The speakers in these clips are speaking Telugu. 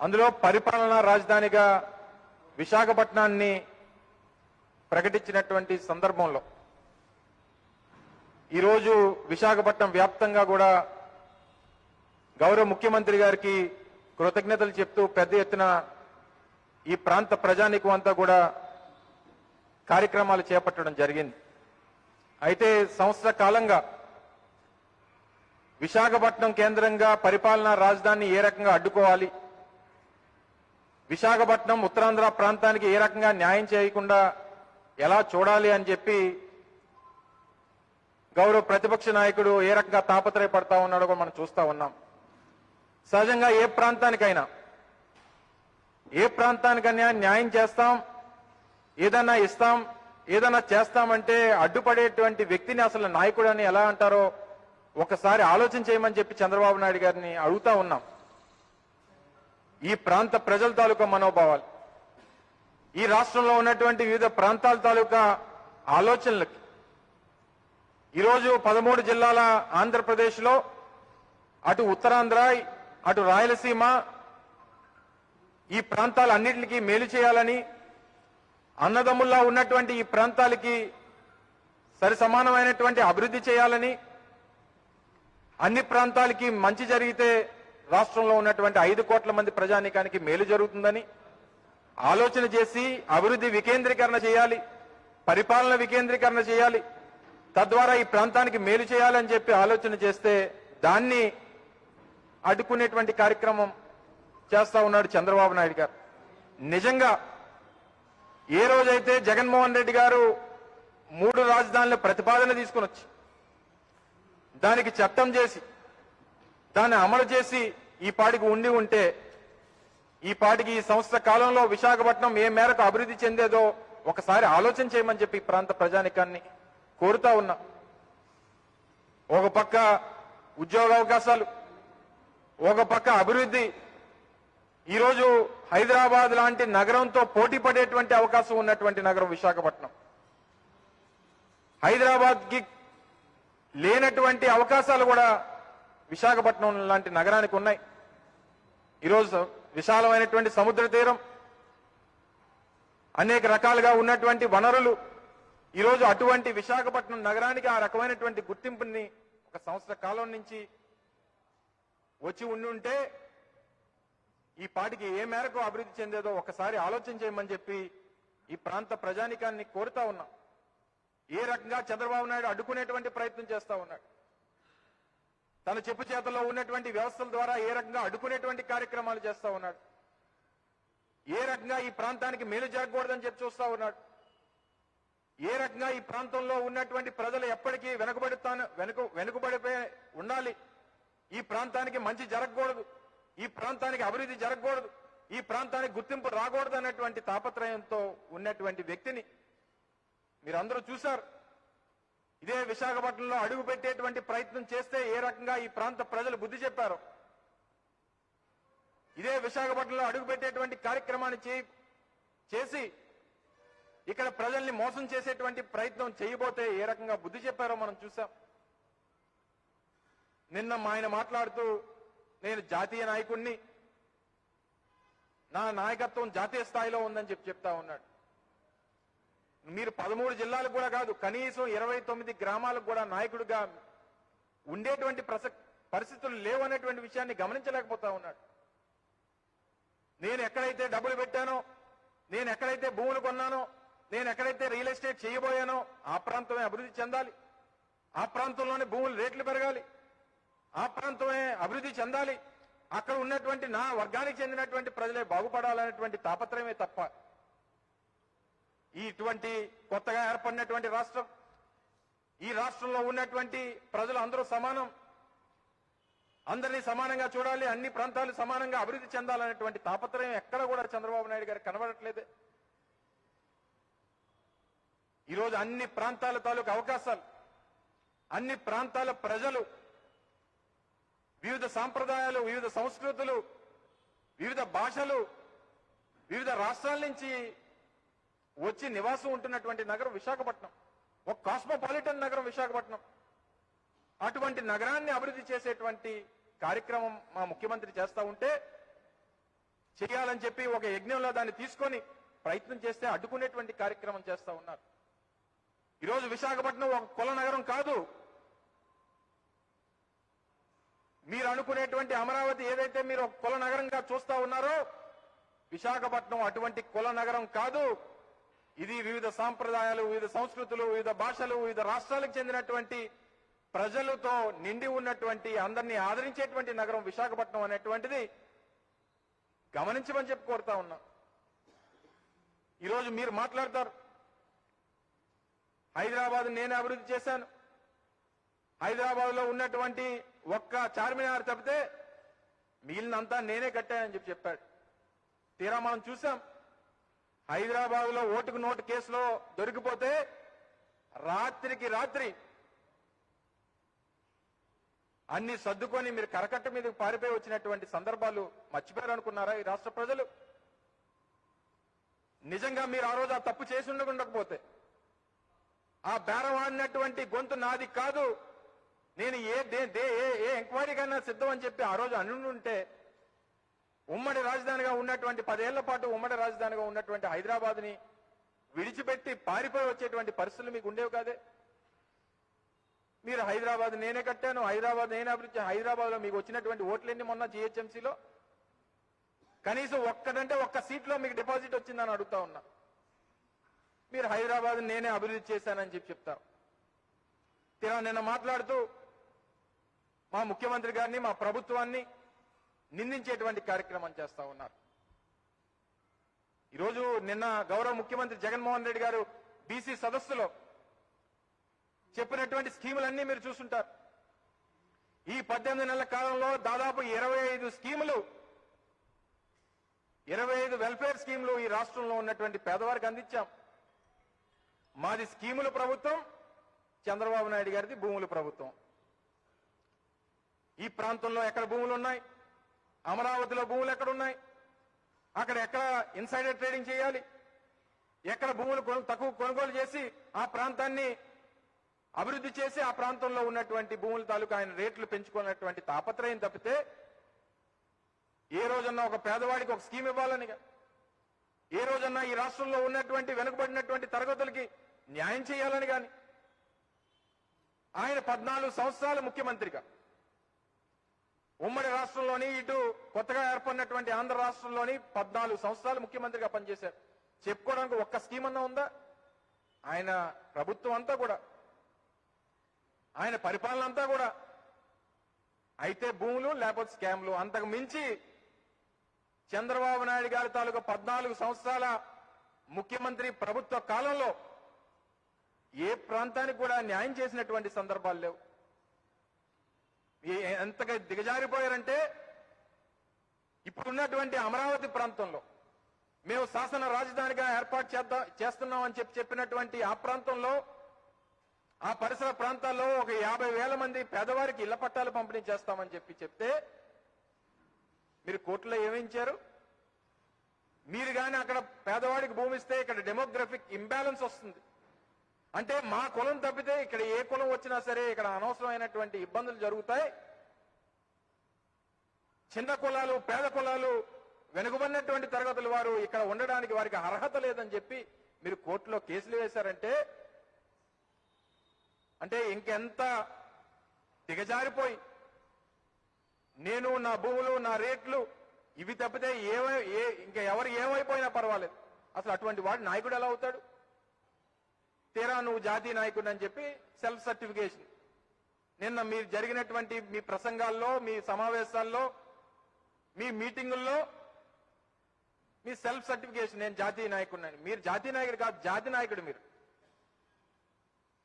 అందులో పరిపాలనా రాజధానిగా విశాఖపట్నాన్ని ప్రకటించినటువంటి సందర్భంలో ఈరోజు విశాఖపట్నం వ్యాప్తంగా కూడా గౌరవ ముఖ్యమంత్రి గారికి కృతజ్ఞతలు చెప్తూ పెద్ద ఎత్తున ఈ ప్రాంత ప్రజానీకం అంతా కూడా కార్యక్రమాలు చేపట్టడం జరిగింది. అయితే సంవత్సర కాలంగా విశాఖపట్నం కేంద్రంగా పరిపాలనా రాజధానిని ఏ రకంగా అడ్డుకోవాలి, విశాఖపట్నం ఉత్తరాంధ్ర ప్రాంతానికి ఏ రకంగా న్యాయం చేయకుండా ఎలా చూడాలి అని చెప్పి గౌరవ ప్రతిపక్ష నాయకుడు ఏ రకంగా తాపత్రయపడతా ఉన్నాడో కూడా మనం చూస్తా ఉన్నాం. సహజంగా ఏ ప్రాంతానికైనా న్యాయం చేస్తాం, ఏదన్నా ఇస్తాం, ఏదన్నా చేస్తామంటే అడ్డుపడేటువంటి వ్యక్తిని అసలు నాయకుడు అని ఎలా అంటారో ఒకసారి ఆలోచన చేయమని చెప్పి చంద్రబాబు నాయుడు గారిని అడుగుతా ఉన్నాం. ఈ ప్రాంత ప్రజల తాలూకా మనోభావాలు, ఈ రాష్ట్రంలో ఉన్నటువంటి వివిధ ప్రాంతాల తాలూకా ఆలోచనలకి ఈరోజు 13 జిల్లాల ఆంధ్రప్రదేశ్లో అటు ఉత్తరాంధ్ర, అటు రాయలసీమ ఈ ప్రాంతాలన్నింటికి మేలు చేయాలని, అన్నదమ్ముల్లా ఉన్నటువంటి ఈ ప్రాంతాలకి సరి సమానమైనటువంటి అభివృద్ధి చేయాలని, అన్ని ప్రాంతాలకి మంచి జరిగితే రాష్ట్రంలో ఉన్నటువంటి 5 కోట్ల మంది ప్రజానీకానికి మేలు జరుగుతుందని ఆలోచన చేసి అభివృద్ధి వికేంద్రీకరణ చేయాలి, పరిపాలన వికేంద్రీకరణ చేయాలి, తద్వారా ఈ ప్రాంతానికి మేలు చేయాలని చెప్పి ఆలోచన చేస్తే దాన్ని అడ్డుకునేటువంటి కార్యక్రమం చేస్తా ఉన్నాడు చంద్రబాబు నాయుడు గారు. నిజంగా ఏ రోజైతే జగన్మోహన్ రెడ్డి గారు 3 రాజధానుల ప్రతిపాదన తీసుకుని వచ్చి దానికి చట్టం చేసి దాన్ని అమలు చేసి ఈ పాటికి ఉంటే ఈ పాటికి ఈ సంవత్సర కాలంలో విశాఖపట్నం ఏ మేరకు అభివృద్ధి చెందేదో ఒకసారి ఆలోచన చేయమని చెప్పి ప్రాంత ప్రజానికాన్ని కోరుతా ఉన్నా. ఒక పక్క ఉద్యోగ అవకాశాలు, ఒక పక్క అభివృద్ధి. ఈరోజు హైదరాబాద్ లాంటి నగరంతో పోటీ పడేటువంటి అవకాశం ఉన్నటువంటి నగరం విశాఖపట్నం. హైదరాబాద్కి లేనటువంటి అవకాశాలు కూడా విశాఖపట్నం లాంటి నగరానికి ఉన్నాయి. ఈరోజు విశాలమైనటువంటి సముద్ర తీరం, అనేక రకాలుగా ఉన్నటువంటి వనరులు. ఈరోజు అటువంటి విశాఖపట్నం నగరానికి ఆ రకమైనటువంటి గుర్తింపుని ఒక సంవత్సర కాలం నుంచి వచ్చి ఉండుంటే ఈ పాటికి ఏ మేరకు అభివృద్ధి చెందేదో ఒకసారి ఆలోచన చేయమని చెప్పి ఈ ప్రాంత ప్రజానికాన్ని కోరుతా ఉన్నాం. ఏ రకంగా చంద్రబాబు నాయుడు అడ్డుకునేటువంటి ప్రయత్నం చేస్తా ఉన్నాడు, తన చెప్పు చేతల్లో ఉన్నటువంటి వ్యవస్థల ద్వారా ఏ రకంగా అడ్డుకునేటువంటి కార్యక్రమాలు చేస్తా ఉన్నాడు, ఏ రకంగా ఈ ప్రాంతానికి మేలు జరగకూడదని చెప్పి చూస్తా ఉన్నాడు, ఏ రకంగా ఈ ప్రాంతంలో ఉన్నటువంటి ప్రజలు ఎప్పటికీ వెనుకబడిపోయి ఉండాలి, ఈ ప్రాంతానికి మంచి జరగకూడదు, ఈ ప్రాంతానికి అభివృద్ధి జరగకూడదు, ఈ ప్రాంతానికి గుర్తింపు రాకూడదు అన్నటువంటి తాపత్రయంతో ఉన్నటువంటి వ్యక్తిని మీరందరూ చూశారు. ఇదే విశాఖపట్నంలో అడుగు పెట్టేటువంటి ప్రయత్నం చేస్తే ఏ రకంగా ఈ ప్రాంత ప్రజలు బుద్ధి చెప్పారో, ఇదే విశాఖపట్నంలో అడుగు పెట్టేటువంటి కార్యక్రమాన్ని చేసి ఇక్కడ ప్రజల్ని మోసం చేసేటువంటి ప్రయత్నం చేయబోతే ఏ రకంగా బుద్ధి చెప్పారో మనం చూసాం. నిన్న ఆయన మాట్లాడుతూ నేను జాతీయ నాయకుడిని, నా నాయకత్వం జాతీయ స్థాయిలో ఉందని చెప్తా ఉన్నాడు. మీరు 13 జిల్లాలకు కూడా కాదు, కనీసం 29 గ్రామాలకు కూడా నాయకుడిగా ఉండేటువంటి పరిస్థితులు లేవనేటువంటి విషయాన్ని గమనించలేకపోతా ఉన్నాడు. నేను ఎక్కడైతే డబ్బులు పెట్టానో, నేను ఎక్కడైతే భూములు కొన్నానో, నేను ఎక్కడైతే రియల్ ఎస్టేట్ చేయబోయానో ఆ ప్రాంతమే అభివృద్ధి చెందాలి, ఆ ప్రాంతంలోనే భూములు రేట్లు పెరగాలి, ఆ ప్రాంతమే అభివృద్ధి చెందాలి, అక్కడ ఉన్నటువంటి నా వర్గానికి చెందినటువంటి ప్రజలే బాగుపడాలనేటువంటి తాపత్రయమే తప్ప ఇటువంటి కొత్తగా ఏర్పడినటువంటి రాష్ట్రం, ఈ రాష్ట్రంలో ఉన్నటువంటి ప్రజలు అందరూ సమానం, అందరినీ సమానంగా చూడాలి, అన్ని ప్రాంతాలు సమానంగా అభివృద్ధి చెందాలనేటువంటి తాపత్రయం ఎక్కడ కూడా చంద్రబాబు నాయుడు గారికి కనబడట్లేదే. ఈరోజు అన్ని ప్రాంతాల తాలూకు అవకాశాలు, అన్ని ప్రాంతాల ప్రజలు, వివిధ సాంప్రదాయాలు, వివిధ సంస్కృతులు, వివిధ భాషలు, వివిధ రాష్ట్రాల నుంచి వచ్చి నివాసం ఉంటున్నటువంటి నగరం విశాఖపట్నం. ఒక కాస్మోపాలిటన్ నగరం విశాఖపట్నం. అటువంటి నగరాన్ని అభివృద్ధి చేసేటువంటి కార్యక్రమం మా ముఖ్యమంత్రి చేస్తా ఉంటే చేయాలని చెప్పి ఒక యజ్ఞంలో దాన్ని తీసుకొని ప్రయత్నం చేస్తే అడ్డుకునేటువంటి కార్యక్రమం చేస్తా ఉన్నారు. ఈరోజు విశాఖపట్నం ఒక కుల నగరం కాదు. మీరు అనుకునేటువంటి అమరావతి ఏదైతే మీరు ఒక కుల నగరంగా చూస్తా ఉన్నారో, విశాఖపట్నం అటువంటి కుల నగరం కాదు. ఇది వివిధ సాంప్రదాయాలు, వివిధ సంస్కృతులు, వివిధ భాషలు, వివిధ రాష్ట్రాలకు చెందినటువంటి ప్రజలతో నిండి ఉన్నటువంటి, అందరినీ ఆదరించేటువంటి నగరం విశాఖపట్నం అనేటువంటిది గమనించమని చెప్పి కోరుతా ఉన్నా. ఈరోజు మీరు మాట్లాడతారు, హైదరాబాద్ నేనే అభివృద్ధి చేశాను, హైదరాబాద్ లో ఉన్నటువంటి ఒక్క చార్మినార్ తప్పితే మిగిలినంతా నేనే కట్టానని చెప్పాడు. తీరా మనం చూసాం, హైదరాబాద్ లో ఓటుకు నోటు కేసులో దొరికిపోతే రాత్రికి రాత్రి అన్ని సర్దుకొని మీరు కరకట్ట మీదకి పారిపోయి వచ్చినటువంటి సందర్భాలు మర్చిపోయారు అనుకున్నారా ఈ రాష్ట్ర ప్రజలు? నిజంగా మీరు ఆ రోజు ఆ తప్పు చేసి ఉండకపోతే, ఆ బేరం ఆడినటువంటి గొంతు నాది కాదు, నేను ఏ ఎంక్వైరీ కన్నా సిద్ధం అని చెప్పి ఆ రోజు అనుంటే, ఉమ్మడి రాజధానిగా ఉన్నటువంటి 10 ఏళ్ల పాటు ఉమ్మడి రాజధానిగా ఉన్నటువంటి హైదరాబాద్ ని విడిచిపెట్టి పారిపోయి వచ్చేటువంటి పరిస్థితులు మీకు ఉండేవి కాదే. మీరు హైదరాబాద్ నేనే కట్టాను, హైదరాబాద్ నేనే అభివృద్ధి, హైదరాబాద్ లో మీకు వచ్చినటువంటి ఓట్లెన్ని మొన్న జీహెచ్ఎంసీలో? కనీసం ఒక్కడంటే ఒక్క సీట్లో మీకు డిపాజిట్ వచ్చిందని అడుగుతా ఉన్నా. మీరు హైదరాబాద్ నేనే అభివృద్ధి చేశానని చెప్తారు. తీరా నిన్న మాట్లాడుతూ మా ముఖ్యమంత్రి గారిని, మా ప్రభుత్వాన్ని నిందించేటువంటి కార్యక్రమం చేస్తా ఉన్నారు. ఈరోజు నిన్న గౌరవ ముఖ్యమంత్రి జగన్మోహన్ రెడ్డి గారు బీసీ సదస్సులో చెప్పినటువంటి స్కీములన్నీ మీరు చూసుంటారు. ఈ 18 నెలల కాలంలో దాదాపు 25 స్కీములు, 25 వెల్ఫేర్ స్కీములు ఈ రాష్ట్రంలో ఉన్నటువంటి పేదవారికి అందించాం. మాది స్కీముల ప్రభుత్వం, చంద్రబాబు నాయుడు గారిది భూముల ప్రభుత్వం. ఈ ప్రాంతంలో ఎక్కడ భూములు ఉన్నాయి, అమరావతిలో భూములు ఎక్కడున్నాయి, అక్కడ ఎక్కడ ఇన్సైడర్ ట్రేడింగ్ చేయాలి, ఎక్కడ భూములు తక్కువ కొనుగోలు చేసి ఆ ప్రాంతాన్ని అభివృద్ధి చేసి ఆ ప్రాంతంలో ఉన్నటువంటి భూముల తాలూకు ఆయన రేట్లు పెంచుకున్నటువంటి తాపత్రయం తప్పితే ఏ రోజన్నా ఒక పేదవాడికి ఒక స్కీమ్ ఇవ్వాలనిగా, ఏ రోజన్నా ఈ రాష్ట్రంలో ఉన్నటువంటి వెనుకబడినటువంటి తరగతులకి న్యాయం చేయాలని గాని, ఆయన 14 సంవత్సరాలు ముఖ్యమంత్రిగా ఉమ్మడి రాష్ట్రంలోని, ఇటు కొత్తగా ఏర్పడినటువంటి ఆంధ్ర రాష్ట్రంలోని 14 సంవత్సరాలు ముఖ్యమంత్రిగా పనిచేశారు. చెప్పుకోవడానికి ఒక్క స్కీమ్ అన్నా ఉందా? ఆయన ప్రభుత్వం అంతా కూడా, ఆయన పరిపాలన అంతా కూడా అయితే భూములు లేకపోతే స్కామ్లు. అంతకు మించి చంద్రబాబు నాయుడు గారి తాలూకా 14 సంవత్సరాల ముఖ్యమంత్రి ప్రభుత్వ కాలంలో ఏ ప్రాంతానికి కూడా న్యాయం చేసినటువంటి సందర్భాలు లేవు. ఎంతగా దిగజారిపోయారంటే, ఇప్పుడున్నటువంటి అమరావతి ప్రాంతంలో మేము శాసన రాజధానిగా ఏర్పాటు చేస్తున్నామని చెప్పినటువంటి ఆ ప్రాంతంలో, ఆ పరిసర ప్రాంతాల్లో ఒక 50,000 మంది పేదవారికి ఇళ్ల పట్టాలు పంపిణీ చేస్తామని చెప్తే మీరు కోర్టులో ఏమించారు? మీరు కానీ అక్కడ పేదవాడికి భూమి ఇస్తే ఇక్కడ డెమోగ్రఫిక్ ఇంబ్యాలెన్స్ వస్తుంది. అంటే మా కులం తప్పితే ఇక్కడ ఏ కులం వచ్చినా సరే ఇక్కడ అనవసరమైనటువంటి ఇబ్బందులు జరుగుతాయి. చిన్న కులాలు, పేద కులాలు, వెనుకబడినటువంటి తరగతుల వారు ఇక్కడ ఉండడానికి వారికి అర్హత లేదని చెప్పి మీరు కోర్టులో కేసులు వేశారంటే, అంటే ఇంకెంత దిగజారిపోయి, నేను నా భూములు, నా రేట్లు ఇవి తప్పితే ఇంకా ఎవరు ఏమైపోయినా పర్వాలేదు. అసలు అటువంటి వాడు నాయకుడు ఎలా అవుతాడు? తీరా నువ్వు జాతీయ నాయకుడు అని చెప్పి సెల్ఫ్ సర్టిఫికేషన్. నిన్న మీరు జరిగినటువంటి మీ ప్రసంగాల్లో, మీ సమావేశాల్లో, మీ మీటింగుల్లో మీ సెల్ఫ్ సర్టిఫికేషన్, నేను జాతీయ నాయకుడిని. మీరు జాతీయ నాయకుడు కాదు, జాతి నాయకుడు మీరు.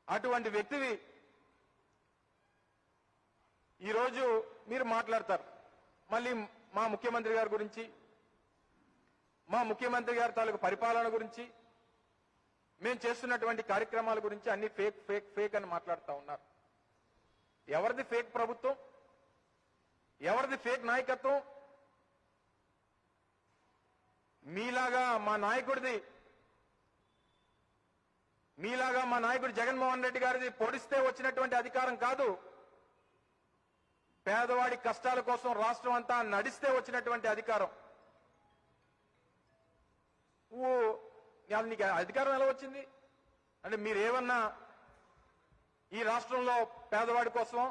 అటువంటి వ్యక్తివి ఈరోజు మీరు మాట్లాడతారు. మళ్ళీ మా ముఖ్యమంత్రి గారి గురించి, మా ముఖ్యమంత్రి గారి తాలూకు పరిపాలన గురించి, మేము చేస్తున్నటువంటి కార్యక్రమాల గురించి అన్ని ఫేక్ ఫేక్ ఫేక్ అని మాట్లాడుతూ ఉన్నారు. ఎవరిది ఫేక్ ప్రభుత్వం? ఎవరిది ఫేక్ నాయకత్వం? మీలాగా మా నాయకుడు జగన్మోహన్ రెడ్డి గారిది పొడిస్తే వచ్చినటువంటి అధికారం కాదు. పేదవాడి కష్టాల కోసం రాష్ట్రం అంతా నడిస్తే వచ్చినటువంటి అధికారం. నువ్వు అది నీకు అధికారం ఎలా వచ్చింది? అంటే మీరేమన్నా ఈ రాష్ట్రంలో పేదవాడి కోసం,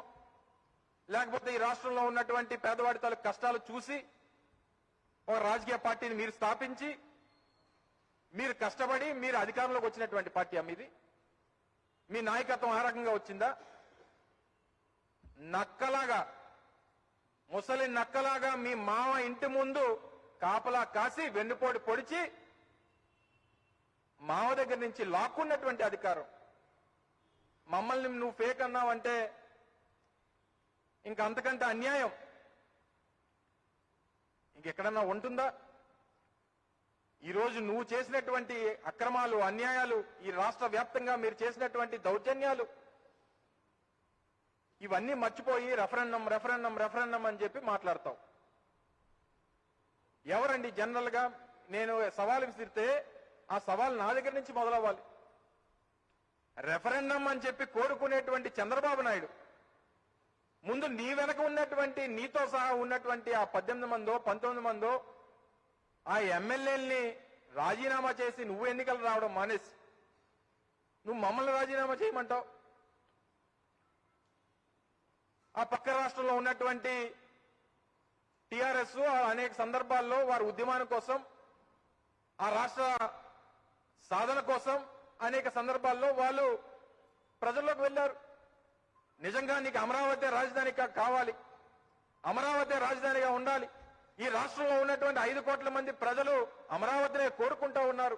లేకపోతే ఈ రాష్ట్రంలో ఉన్నటువంటి పేదవాడి తాలూకు కష్టాలు చూసి ఒక రాజకీయ పార్టీని మీరు స్థాపించి మీరు కష్టపడి మీరు అధికారంలోకి వచ్చినటువంటి పార్టీ మీది? మీ నాయకత్వం ఆ రకంగా వచ్చిందా? నక్కలాగా, ముసలి నక్కలాగా మీ మామ ఇంటి ముందు కాపలా కాసి వెన్నుపోటు పొడిచి మావ దగ్గర నుంచి లాక్కున్నటువంటి అధికారం. మమ్మల్ని నువ్వు ఫేక్ అన్నావంటే ఇంక అంతకంటే అన్యాయం ఇంకెక్కడన్నా ఉంటుందా? ఈరోజు నువ్వు చేసినటువంటి అక్రమాలు, అన్యాయాలు, ఈ రాష్ట్ర వ్యాప్తంగా మీరు చేసినటువంటి దౌర్జన్యాలు, ఇవన్నీ మర్చిపోయి రెఫరెండం రెఫరెండం రెఫరెండం అని చెప్పి మాట్లాడతావు. ఎవరండి జనరల్ గా నేను సవాల్ విసిరితే ఆ సవాల్ నా దగ్గర నుంచి మొదలవ్వాలి. రెఫరెండం అని చెప్పి కోరుకునేటువంటి చంద్రబాబు నాయుడు ముందు నీ వెనక ఉన్నటువంటి, నీతో సహా ఉన్నటువంటి ఆ 18 మందో 19 మందో ఆ ఎమ్మెల్యేల్ని రాజీనామా చేసి నువ్వు ఎన్నికలు రావడం మానేసి నువ్వు మమ్మల్ని రాజీనామా చేయమంటావు. ఆ పక్క రాష్ట్రంలో ఉన్నటువంటి టిఆర్ఎస్ అనేక సందర్భాల్లో వారి ఉద్యమాల కోసం, ఆ రాష్ట్ర సాధన కోసం అనేక సందర్భాల్లో వాళ్ళు ప్రజల్లోకి వెళ్లారు. నిజంగా నీకు అమరావతి రాజధానిగా కావాలి, అమరావతి రాజధానిగా ఉండాలి, ఈ రాష్ట్రంలో ఉన్నటువంటి 5 కోట్ల మంది ప్రజలు అమరావతినే కోరుకుంటూ ఉన్నారు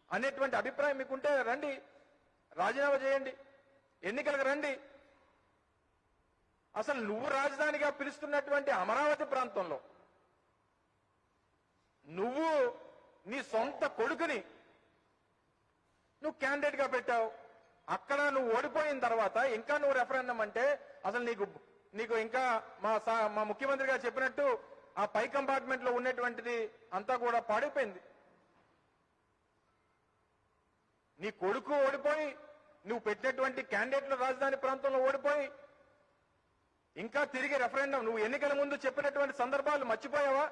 అనేటువంటి అభిప్రాయం మీకుంటే రండి, రాజీనామా చేయండి, ఎన్నికలకు రండి. అసలు నువ్వు రాజధానిగా పిలుస్తున్నటువంటి అమరావతి ప్రాంతంలో నువ్వు నీ సొంత కొడుకుని నువ్వు క్యాండిడేట్ గా పెట్టావు. అక్కడ నువ్వు ఓడిపోయిన తర్వాత ఇంకా నువ్వు రెఫరెండం అంటే అసలు నీకు ఇంకా మా ముఖ్యమంత్రి గారు చెప్పినట్టు ఆ పై కంపార్ట్మెంట్ లో ఉన్నటువంటిది అంతా కూడా పాడైపోయింది. నీ కొడుకు ఓడిపోయి, నువ్వు పెట్టినటువంటి క్యాండిడేట్ల రాజధాని ప్రాంతంలో ఓడిపోయి ఇంకా తిరిగి రెఫరెండం, నువ్వు ఎన్నికల ముందు చెప్పినటువంటి సందర్భాలు మర్చిపోయావా?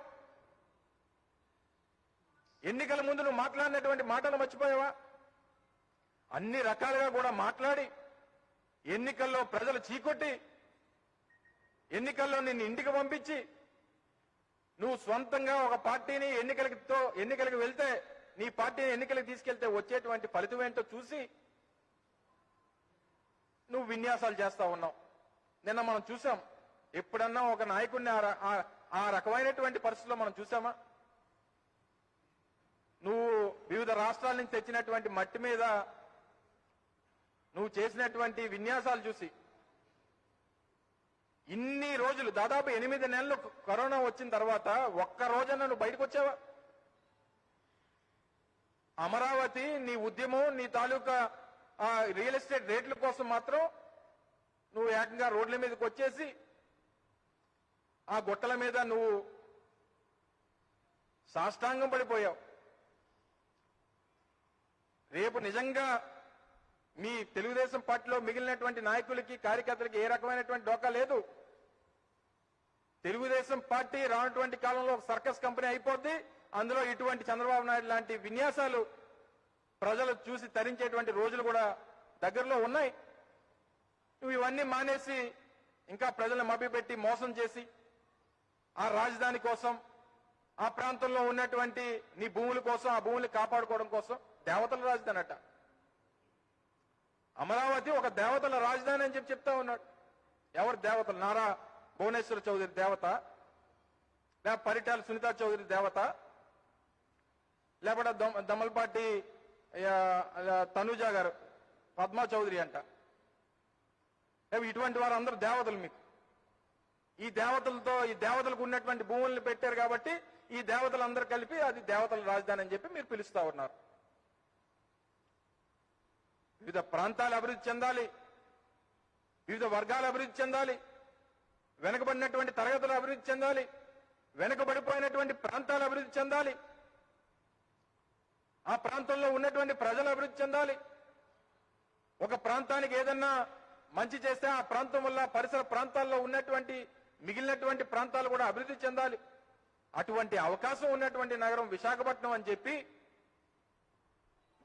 ఎన్నికల ముందు నువ్వు మాట్లాడినటువంటి మాటలు మర్చిపోయావా? అన్ని రకాలుగా కూడా మాట్లాడి ఎన్నికల్లో ప్రజలు చీకొట్టి ఎన్నికల్లో నిన్ను ఇంటికి పంపించి నువ్వు స్వంతంగా ఒక పార్టీని ఎన్నికలకు వెళ్తే నీ పార్టీని ఎన్నికలకు తీసుకెళ్తే వచ్చేటువంటి ఫలితం ఏంటో చూసి నువ్వు విన్యాసాలు చేస్తా ఉన్నావు. నిన్న మనం చూసాం. ఎప్పుడన్నా ఒక నాయకుడిని ఆ రకమైనటువంటి పరిస్థితుల్లో మనం చూసామా? నువ్వు వివిధ రాష్ట్రాల నుంచి తెచ్చినటువంటి మట్టి మీద నువ్వు చేసినటువంటి విన్యాసాలు చూసి ఇన్ని రోజులు, దాదాపు 8 నెలలు కరోనా వచ్చిన తర్వాత ఒక్క రోజన్నా నువ్వు బయటకు వచ్చావా? అమరావతి నీ ఉద్యమం, నీ తాలూకా రియల్ ఎస్టేట్ రేట్ల కోసం మాత్రం నువ్వు ఏకంగా రోడ్ల మీదకి వచ్చేసి ఆ గుట్టల మీద నువ్వు సాష్టాంగం పడిపోయావు. రేపు నిజంగా మీ తెలుగుదేశం పార్టీలో మిగిలినటువంటి నాయకులకి, కార్యకర్తలకి ఏ రకమైనటువంటి డోకా లేదు. తెలుగుదేశం పార్టీ రానటువంటి కాలంలో ఒక సర్కస్ కంపెనీ అయిపోద్ది. అందులో ఇటువంటి చంద్రబాబు నాయుడు లాంటి విన్యాసాలు ప్రజలు చూసి తరించేటువంటి రోజులు కూడా దగ్గరలో ఉన్నాయి. నువ్వు ఇవన్నీ మానేసి ఇంకా ప్రజలను మభ్యపెట్టి మోసం చేసి ఆ రాజధాని కోసం, ఆ ప్రాంతంలో ఉన్నటువంటి నీ భూముల కోసం, ఆ భూముల్ని కాపాడుకోవడం కోసం దేవతల రాజధాని అట. అమరావతి ఒక దేవతల రాజధాని అని చెప్తా ఉన్నాడు. ఎవరు దేవతలు? నారా భువనేశ్వర చౌదరి దేవత, లేక పరిటాల సునీతా చౌదరి దేవత, లేకపోతే దమల్పాటి తనుజ గారు, పద్మా చౌదరి అంట. ఇటువంటి వారు అందరూ దేవతలు మీకు. ఈ దేవతలకు ఉన్నటువంటి భూములను పెట్టారు కాబట్టి ఈ దేవతలందరూ కలిపి అది దేవతల రాజధాని అని చెప్పి మీరు పిలుస్తా ఉన్నారు. వివిధ ప్రాంతాలు అభివృద్ధి చెందాలి, వివిధ వర్గాలు అభివృద్ధి చెందాలి, వెనుకబడినటువంటి తరగతులు అభివృద్ధి చెందాలి, వెనుకబడిపోయినటువంటి ప్రాంతాలు అభివృద్ధి చెందాలి, ఆ ప్రాంతంలో ఉన్నటువంటి ప్రజలు అభివృద్ధి చెందాలి. ఒక ప్రాంతానికి ఏదన్నా మంచి చేస్తే ఆ ప్రాంతం వల్ల పరిసర ప్రాంతాల్లో ఉన్నటువంటి మిగిలినటువంటి ప్రాంతాలు కూడా అభివృద్ధి చెందాలి. అటువంటి అవకాశం ఉన్నటువంటి నగరం విశాఖపట్నం అని చెప్పి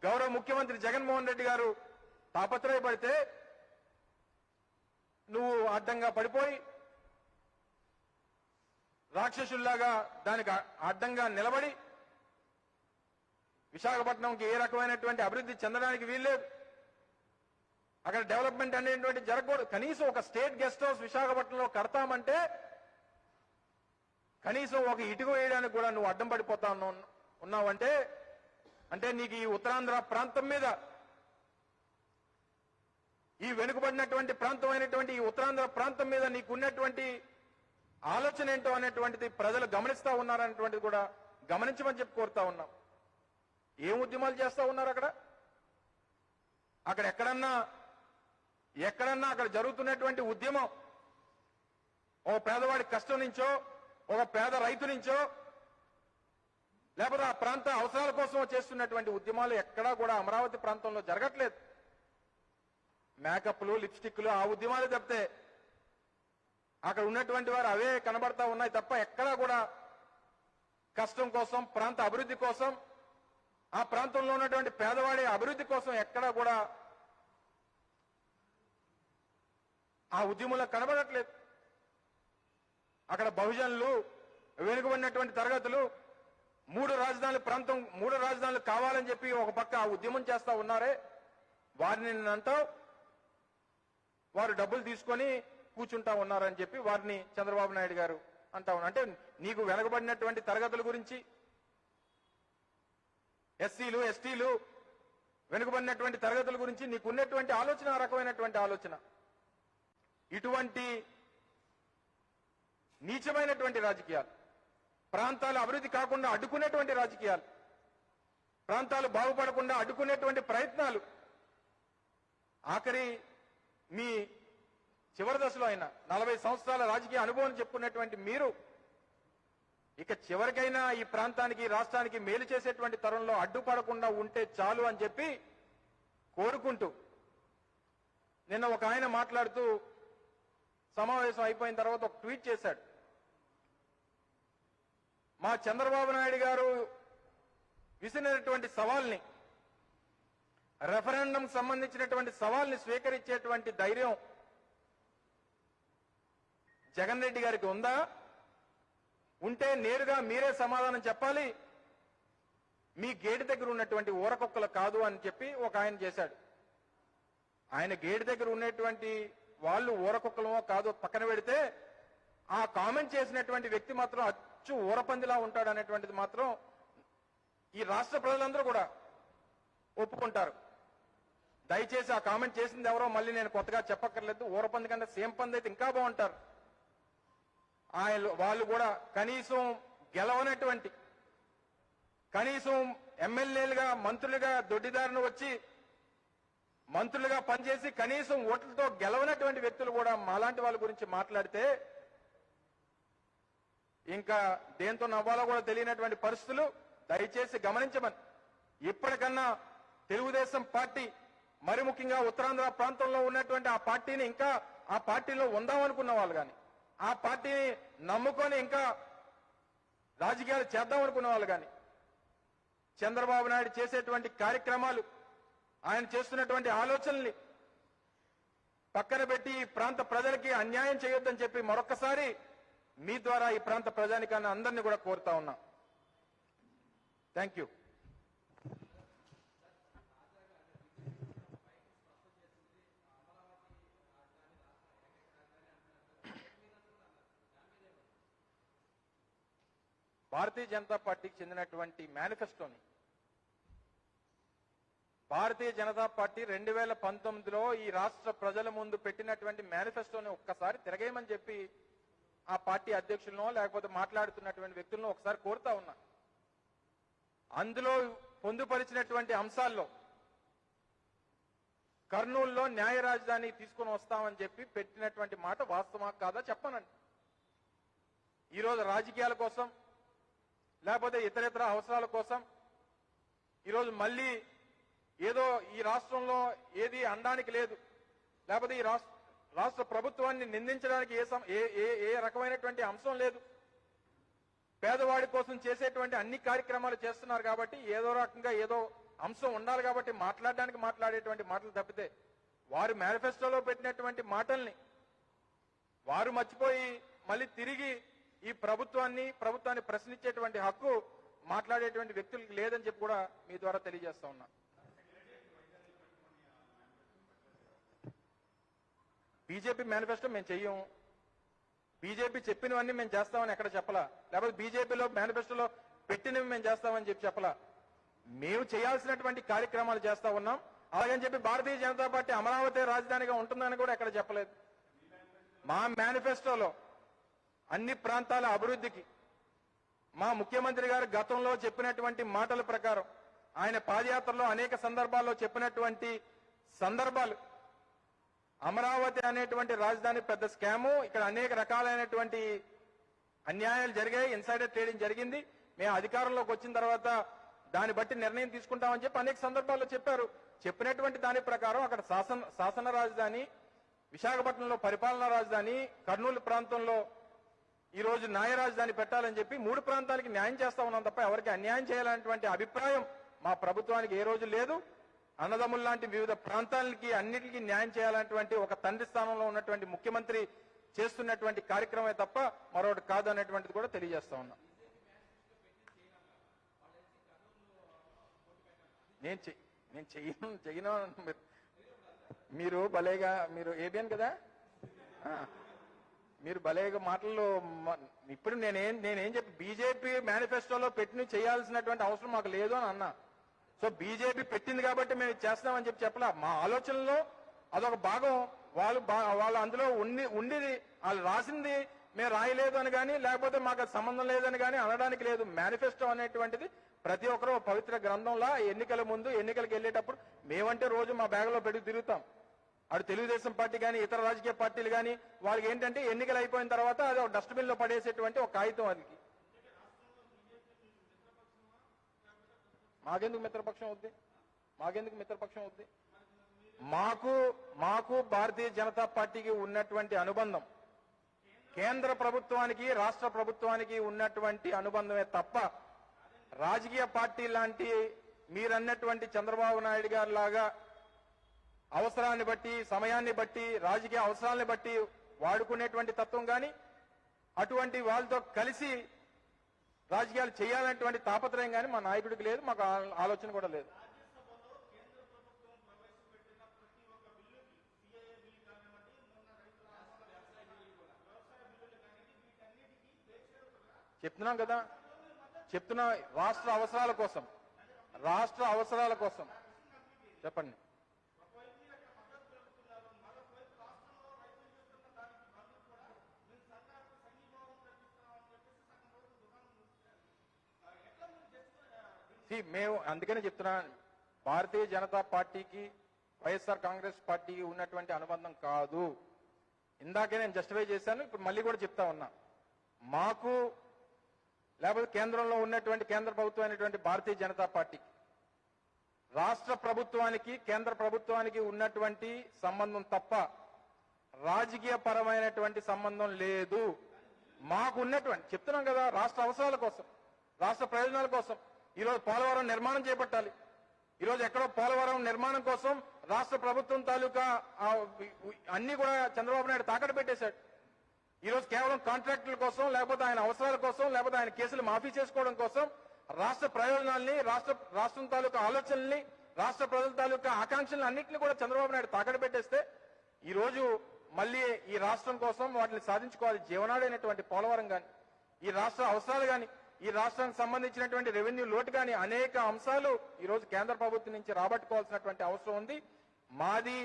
గౌరవ ముఖ్యమంత్రి జగన్మోహన్ రెడ్డి గారు తాపత్రయపడితే నువ్వు అడ్డంగా పడిపోయి రాక్షసుల్లాగా దానికి అడ్డంగా నిలబడి విశాఖపట్నంకి ఏ రకమైనటువంటి అభివృద్ధి చెందడానికి వీల్లేదు, అక్కడ డెవలప్మెంట్ అనేటువంటి జరగకూడదు. కనీసం ఒక స్టేట్ గెస్ట్ హౌస్ విశాఖపట్నంలో కడతామంటే కనీసం ఒక ఇటుక వేయడానికి కూడా నువ్వు అడ్డం పడిపోతా ఉన్నావంటే అంటే నీకు ఈ ఉత్తరాంధ్ర ప్రాంతం మీద, ఈ వెనుకబడినటువంటి ప్రాంతం అయినటువంటి ఈ ఉత్తరాంధ్ర ప్రాంతం మీద నీకున్నటువంటి ఆలోచన ఏంటో అనేటువంటిది ప్రజలు గమనిస్తా ఉన్నారనేటువంటిది కూడా గమనించమని చెప్పి కోరుతా ఉన్నాం. ఏం ఉద్యమాలు చేస్తా ఉన్నారు అక్కడ? అక్కడ ఎక్కడన్నా అక్కడ జరుగుతున్నటువంటి ఉద్యమం ఓ పేదవాడి కష్టం నుంచో, ఒక పేద రైతు నుంచో, లేకపోతే ఆ ప్రాంత అవసరాల కోసం చేస్తున్నటువంటి ఉద్యమాలు ఎక్కడా కూడా అమరావతి ప్రాంతంలో జరగట్లేదు. మేకప్లు, లిప్స్టిక్లు ఆ ఉద్యమాలు తప్పితే అక్కడ ఉన్నటువంటి వారు అవే కనబడతా ఉన్నాయి తప్ప ఎక్కడా కూడా కష్టం కోసం, ప్రాంత అభివృద్ధి కోసం, ఆ ప్రాంతంలో ఉన్నటువంటి పేదవాడి అభివృద్ధి కోసం ఎక్కడా కూడా ఆ ఉద్యమంలో కనబడట్లేదు. అక్కడ బహుజనులు, వెనుకబడినటువంటి తరగతులు మూడు రాజధానులు కావాలని చెప్పి ఒక పక్క ఆ ఉద్యమం చేస్తా ఉన్నారే, వారిని అంటావు వారు డబ్బులు తీసుకొని కూర్చుంటా ఉన్నారని చెప్పి వారిని చంద్రబాబు నాయుడు గారు అంటా ఉన్నారు. అంటే నీకు వెనకబడినటువంటి తరగతుల గురించి, ఎస్సీలు, ఎస్టీలు, వెనుకబడినటువంటి తరగతుల గురించి నీకున్నటువంటి ఆలోచన ఆ రకమైనటువంటి ఆలోచన. ఇటువంటి నీచమైనటువంటి రాజకీయాలు, ప్రాంతాలు అభివృద్ధి కాకుండా అడ్డుకునేటువంటి రాజకీయాలు, ప్రాంతాలు బాగుపడకుండా అడ్డుకునేటువంటి ప్రయత్నాలు, ఆఖరి మీ చివరి దశలో అయినా 40 సంవత్సరాల రాజకీయ అనుభవం చెప్పుకున్నటువంటి మీరు ఇక చివరికైనా ఈ ప్రాంతానికి, రాష్ట్రానికి మేలు చేసేటువంటి తరంలో అడ్డుపడకుండా ఉంటే చాలు అని చెప్పి కోరుకుంటూ, నిన్న ఒక ఆయన మాట్లాడుతూ సమావేశం అయిపోయిన తర్వాత ఒక ట్వీట్ చేశాడు. మా చంద్రబాబు నాయుడు గారు విసిరినటువంటి సవాల్ని, రెఫరెండం సంబంధించినటువంటి సవాల్ని స్వీకరించేటువంటి ధైర్యం జగన్ రెడ్డి గారికి ఉందా? ఉంటే నేరుగా మీరే సమాధానం చెప్పాలి. మీ గేటు దగ్గర ఉన్నటువంటి ఊరకొక్కలు కాదు అని చెప్పి ఒక ఆయన చేశాడు. ఆయన గేటు దగ్గర ఉన్నటువంటి వాళ్ళు ఊరకొక్కలమో కాదో పక్కన పెడితే, ఆ కామెంట్ చేసినటువంటి వ్యక్తి మాత్రం అచ్చు ఊరపందిలా ఉంటాడు అనేటువంటిది మాత్రం ఈ రాష్ట్ర ప్రజలందరూ కూడా ఒప్పుకుంటారు. దయచేసి ఆ కామెంట్ చేసింది ఎవరో మళ్ళీ నేను కొత్తగా చెప్పక్కర్లేదు. ఊరపంది కంటే సేమ్ పంది అయితే ఇంకా బాగుంటారు. వాళ్ళు కూడా కనీసం గెలవనటువంటి, కనీసం ఎమ్మెల్యేలుగా, మంత్రులుగా దొడ్డిదారిని వచ్చి మంత్రులుగా పనిచేసి కనీసం ఓట్లతో గెలవనటువంటి వ్యక్తులు కూడా మాలాంటి వాళ్ళ గురించి మాట్లాడితే ఇంకా దేంతో నవ్వాలో కూడా తెలియనటువంటి పరిస్థితులు. దయచేసి గమనించమని, ఇప్పటికన్నా తెలుగుదేశం పార్టీ, మరి ముఖ్యంగా ఉత్తరాంధ్ర ప్రాంతంలో ఉన్నటువంటి ఆ పార్టీని, ఇంకా ఆ పార్టీలో ఉందామనుకున్న వాళ్ళు కానీ, ఆ పార్టీని నమ్ముకొని ఇంకా రాజకీయాలు చేద్దామనుకున్న వాళ్ళు కానీ, చంద్రబాబు నాయుడు చేసేటువంటి కార్యక్రమాలు, ఆయన చేస్తున్నటువంటి ఆలోచనల్ని పక్కన పెట్టి ఈ ప్రాంత ప్రజలకి అన్యాయం చేయొద్దని చెప్పి మరొక్కసారి మీ ద్వారా ఈ ప్రాంత ప్రజానికాన్ని అందరినీ కూడా కోరుతా ఉన్నా. Thank you. భారతీయ జనతా పార్టీకి చెందినటువంటి మేనిఫెస్టోని భారతీయ జనతా పార్టీ 2019లో ఈ రాష్ట్ర ప్రజల ముందు పెట్టినటువంటి మేనిఫెస్టోని ఒక్కసారి తిరగేయమని చెప్పి ఆ పార్టీ అధ్యక్షులను లేకపోతే మాట్లాడుతున్నటువంటి వ్యక్తులను ఒకసారి కోరుతా ఉన్నా. అందులో పొందుపరిచినటువంటి అంశాల్లో కర్నూలులో న్యాయ రాజధాని తీసుకొని వస్తామని చెప్పి పెట్టినటువంటి మాట వాస్తవమా కాదా చెప్పనండి. ఈరోజు రాజకీయాల కోసం లేకపోతే ఇతరేతర అవసరాల కోసం ఈరోజు మళ్ళీ ఏదో ఈ రాష్ట్రంలో ఏది అనడానికి లేదు, లేకపోతే ఈ రాష్ట్ర ప్రభుత్వాన్ని నిందించడానికి ఏ రకమైనటువంటి అంశం లేదు. పేదవాడి కోసం చేసేటువంటి అన్ని కార్యక్రమాలు చేస్తున్నారు కాబట్టి ఏదో రకంగా ఏదో అంశం ఉండాలి కాబట్టి మాట్లాడేటువంటి మాటలు తప్పితే వారు మేనిఫెస్టోలో పెట్టినటువంటి మాటల్ని వారు మర్చిపోయి మళ్ళీ తిరిగి ఈ ప్రభుత్వాన్ని ప్రశ్నించేటువంటి హక్కు మాట్లాడేటువంటి వ్యక్తులకు లేదని చెప్పి కూడా మీ ద్వారా తెలియజేస్తా ఉన్నా. బీజేపీ మేనిఫెస్టో మేము చెయ్యం, బీజేపీ చెప్పినవన్నీ మేము చేస్తామని ఎక్కడ చెప్పలా, లేకపోతే బీజేపీలో మేనిఫెస్టోలో పెట్టినవి మేము చేస్తామని చెప్పలా. మేము చేయాల్సినటువంటి కార్యక్రమాలు చేస్తా ఉన్నాం. అలాగని చెప్పి భారతీయ జనతా పార్టీ అమరావతి రాజధానిగా ఉంటుందని కూడా ఎక్కడ చెప్పలేదు. మా మేనిఫెస్టోలో అన్ని ప్రాంతాల అభివృద్ధికి మా ముఖ్యమంత్రి గారు గతంలో చెప్పినటువంటి మాటల ప్రకారం ఆయన పాదయాత్రలో అనేక సందర్భాల్లో చెప్పినటువంటి సందర్భాలు, అమరావతి అనేటువంటి రాజధాని పెద్ద స్కాము, ఇక్కడ అనేక రకాలైనటువంటి అన్యాయాలు జరిగాయి, ఇన్సైడర్ ట్రేడింగ్ జరిగింది, మేము అధికారంలోకి వచ్చిన తర్వాత దాన్ని బట్టి నిర్ణయం తీసుకుంటామని చెప్పి అనేక సందర్భాల్లో చెప్పారు. చెప్పినటువంటి దాని ప్రకారం అక్కడ శాసన రాజధాని, విశాఖపట్నంలో పరిపాలనా రాజధాని, కర్నూలు ప్రాంతంలో ఈ రోజు న్యాయ రాజధాని పెట్టాలని చెప్పి 3 ప్రాంతాలకి న్యాయం చేస్తా ఉన్నాం తప్ప ఎవరికి అన్యాయం చేయాలనేటువంటి అభిప్రాయం మా ప్రభుత్వానికి ఏ రోజు లేదు. అన్నదమ్ముల లాంటి వివిధ ప్రాంతాలకి అన్నిటికీ న్యాయం చేయాలనేటువంటి ఒక తండ్రి స్థానంలో ఉన్నటువంటి ముఖ్యమంత్రి చేస్తున్నటువంటి కార్యక్రమే తప్ప మరొకటి కాదు అనేటువంటిది కూడా తెలియజేస్తా ఉన్నా. నేను చెయ్యను మీరు భలేగా, మీరు ఏబిఎన్ కదా, మీరు భలేగా మాటల్లో ఇప్పుడు నేనేం చెప్పి బీజేపీ మేనిఫెస్టోలో పెట్టిన చేయాల్సినటువంటి అవసరం మాకు లేదు అని అన్నా. సో బీజేపీ పెట్టింది కాబట్టి మేము చేస్తామని చెప్పలా. మా ఆలోచనలో అదొక భాగం. వాళ్ళు అందులో ఉండి వాళ్ళు రాసింది మేము రాయలేదు అని కానీ, లేకపోతే మాకు సంబంధం లేదని కానీ అనడానికి లేదు. మేనిఫెస్టో అనేటువంటిది ప్రతి ఒక్కరూ పవిత్ర గ్రంథంలా ఎన్నికల ముందు ఎన్నికలకు వెళ్ళేటప్పుడు మేమంటే రోజు మా బ్యాగ్లో పెట్టి తిరుగుతాం. అటు తెలుగుదేశం పార్టీ కానీ ఇతర రాజకీయ పార్టీలు కానీ వాళ్ళకి ఏంటంటే ఎన్నికలు అయిపోయిన తర్వాత అది ఒక డస్ట్బిన్ లో పడేసేటువంటి ఒక కాగితం. అది మాకెందుకు మిత్రపక్షం అవుద్ది? మాకు భారతీయ జనతా పార్టీకి ఉన్నటువంటి అనుబంధం కేంద్ర ప్రభుత్వానికి రాష్ట్ర ప్రభుత్వానికి ఉన్నటువంటి అనుబంధమే తప్ప రాజకీయ పార్టీ లాంటి మీరన్నటువంటి చంద్రబాబు నాయుడు గారి లాగా అవసరాన్ని బట్టి, సమయాన్ని బట్టి, రాజకీయ అవసరాలను బట్టి వాడుకునేటువంటి తత్వం కానీ, అటువంటి వాళ్ళతో కలిసి రాజకీయాలు చేయాలనేటువంటి తాపత్రయం కానీ మా నాయకుడికి లేదు, మాకు ఆలోచన కూడా లేదు. చెప్తున్నాం కదా, రాష్ట్ర అవసరాల కోసం చెప్పండి. మేము అందుకనే చెప్తున్నా, భారతీయ జనతా పార్టీకి వైఎస్ఆర్ కాంగ్రెస్ పార్టీకి ఉన్నటువంటి అనుబంధం కాదు. ఇందాకే నేను జస్టిఫై చేశాను, ఇప్పుడు మళ్ళీ కూడా చెప్తా ఉన్నా. మాకు లేకపోతే కేంద్రంలో ఉన్నటువంటి కేంద్ర ప్రభుత్వం అయినటువంటి భారతీయ జనతా పార్టీకి రాష్ట్ర ప్రభుత్వానికి కేంద్ర ప్రభుత్వానికి ఉన్నటువంటి సంబంధం తప్ప రాజకీయ పరమైనటువంటి సంబంధం లేదు. మాకు ఉన్నటువంటి చెప్తున్నాం కదా, రాష్ట్ర అవసరాల కోసం, రాష్ట్ర ప్రయోజనాల కోసం ఈరోజు పోలవరం నిర్మాణం చేపట్టాలి. ఈరోజు ఎక్కడో పోలవరం నిర్మాణం కోసం రాష్ట్ర ప్రభుత్వం తాలూకా అన్ని కూడా చంద్రబాబు నాయుడు తాకట్టు పెట్టేశాడు. ఈరోజు కేవలం కాంట్రాక్టుల కోసం, లేకపోతే ఆయన అవసరాల కోసం, లేకపోతే ఆయన కేసులు మాఫీ చేసుకోవడం కోసం రాష్ట్ర ప్రయోజనాల్ని, రాష్ట్రం తాలూకా ఆలోచనల్ని, రాష్ట్ర ప్రజల తాలూకా ఆకాంక్షలను అన్నింటినీ కూడా చంద్రబాబు నాయుడు తాకట్టు పెట్టేస్తే ఈ రోజు మళ్ళీ ఈ రాష్ట్రం కోసం వాటిని సాధించుకోవాలి. జీవనాడైనటువంటి పోలవరం కానీ, ఈ రాష్ట్ర అవసరాలు కానీ, ఈ రాష్ట్రానికి సంబంధించినటువంటి రెవెన్యూ లోటు కానీ అనేక అంశాలు ఈ రోజు కేంద్ర ప్రభుత్వం నుంచి రాబట్టుకోవాల్సినటువంటి అవసరం ఉంది. మాది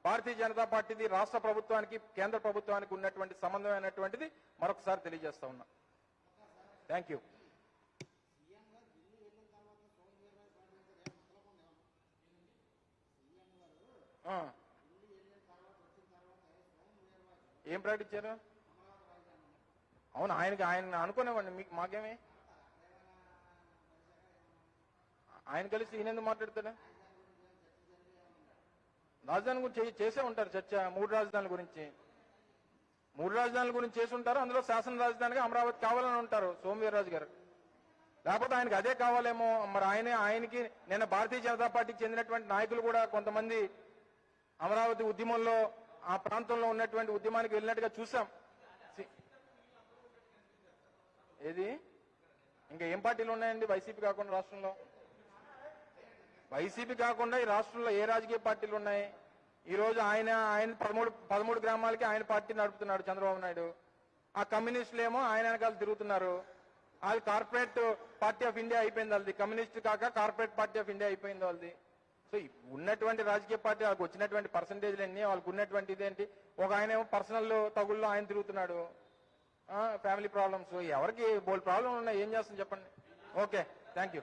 భారతీయ జనతా పార్టీది రాష్ట్ర ప్రభుత్వానికి కేంద్ర ప్రభుత్వానికి ఉన్నటువంటి సంబంధమైనటువంటిది మరొకసారి తెలియజేస్తా ఉన్నా. Thank you. ఏం ప్రకటించారు? అవును, ఆయన అనుకునేవాడిని, మీకు మాకేమే, ఆయన కలిసి ఈయన ఎందుకు మాట్లాడతాడు? రాజధాని గురించి చేసే ఉంటారు చర్చ, 3 రాజధానుల గురించి. 3 రాజధానుల గురించి చేసి ఉంటారు. అందులో శాసన రాజధానిగా అమరావతి కావాలని ఉంటారు సోమవీర్రాజు గారు. లేకపోతే ఆయనకి అదే కావాలేమో. మరి ఆయనకి నిన్న భారతీయ జనతా పార్టీకి చెందినటువంటి నాయకులు కూడా కొంతమంది అమరావతి ఉద్యమంలో ఆ ప్రాంతంలో ఉన్నటువంటి ఉద్యమానికి వెళ్ళినట్టుగా చూసాం. ఏది ఇంకా ఏం పార్టీలు ఉన్నాయండి వైసీపీ కాకుండా రాష్ట్రంలో? వైసీపీ కాకుండా ఈ రాష్ట్రంలో ఏ రాజకీయ పార్టీలు ఉన్నాయి? ఈ రోజు ఆయన 13 గ్రామాలకి ఆయన పార్టీ నడుపుతున్నాడు చంద్రబాబు నాయుడు. ఆ కమ్యూనిస్టులు ఏమో ఆయన వెనకాల తిరుగుతున్నారు. వాళ్ళు కార్పొరేట్ పార్టీ ఆఫ్ ఇండియా అయిపోయింది వాళ్ళది. కమ్యూనిస్ట్ కాక కార్పొరేట్ పార్టీ ఆఫ్ ఇండియా అయిపోయింది వాళ్ళది. సో ఉన్నటువంటి రాజకీయ పార్టీ వాళ్ళకి వచ్చినటువంటి పర్సంటేజ్లు ఎన్ని, వాళ్ళకి ఉన్నటువంటి ఇదేంటి? ఒక ఆయన ఏమో పర్సనల్ తగుల్లో ఆయన తిరుగుతున్నాడు. ఫ్యామిలీ ప్రాబ్లమ్స్, ఎవరికి బోల్ ప్రాబ్లం ఉన్నాయి, ఏం చేస్తాం చెప్పండి. Okay, thank you.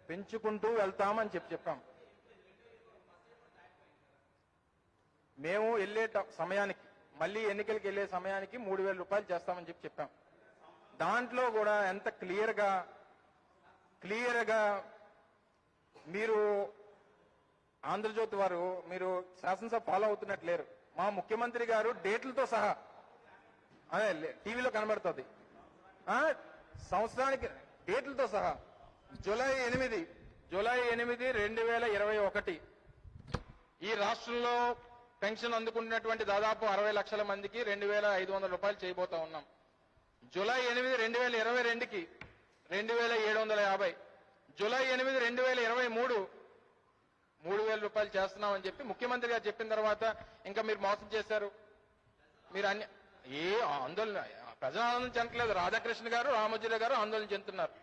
పెంచుకుంటూ వెళ్తామని చెప్పాం. మేము వెళ్ళే సమయానికి, మళ్ళీ ఎన్నికలకు వెళ్ళే సమయానికి 3,000 రూపాయలు చేస్తామని చెప్పాం. దాంట్లో కూడా ఎంత క్లియర్ గా మీరు ఆంధ్రజ్యోతి వారు మీరు శాసనసభ ఫాలో అవుతున్నట్లేరు. మా ముఖ్యమంత్రి గారు డేట్లతో సహా అదే టీవీలో కనబడుతుంది. సంవత్సరానికి డేట్లతో సహా జూలై 8, 2021 ఈ రాష్ట్రంలో పెన్షన్ అందుకుంటున్నటువంటి దాదాపు 60 లక్షల మందికి 2,500 రూపాయలు చేయబోతా ఉన్నాం. జూలై 8, 2022కి 2,750, జూలై 8, 2023 3,000 రూపాయలు చేస్తున్నామని చెప్పి ముఖ్యమంత్రి గారు చెప్పిన తర్వాత ఇంకా మీరు మోసం చేశారు. మీరు ఏ ఆందోళన, ప్రజలు ఆందోళన చెందట్లేదు. రాధాకృష్ణ గారు, రామోజీరావు గారు ఆందోళన చెందుతున్నారు.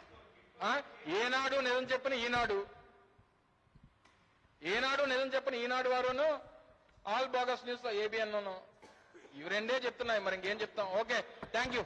ఏనాడు నిజం చెప్పిన ఈనాడు వారును, ఆల్ బోగస్ న్యూస్ ఏబిఎన్ ఇవి రెండే చెప్తున్నాయి. మరి ఇంకేం చెప్తాం. Okay, thank you.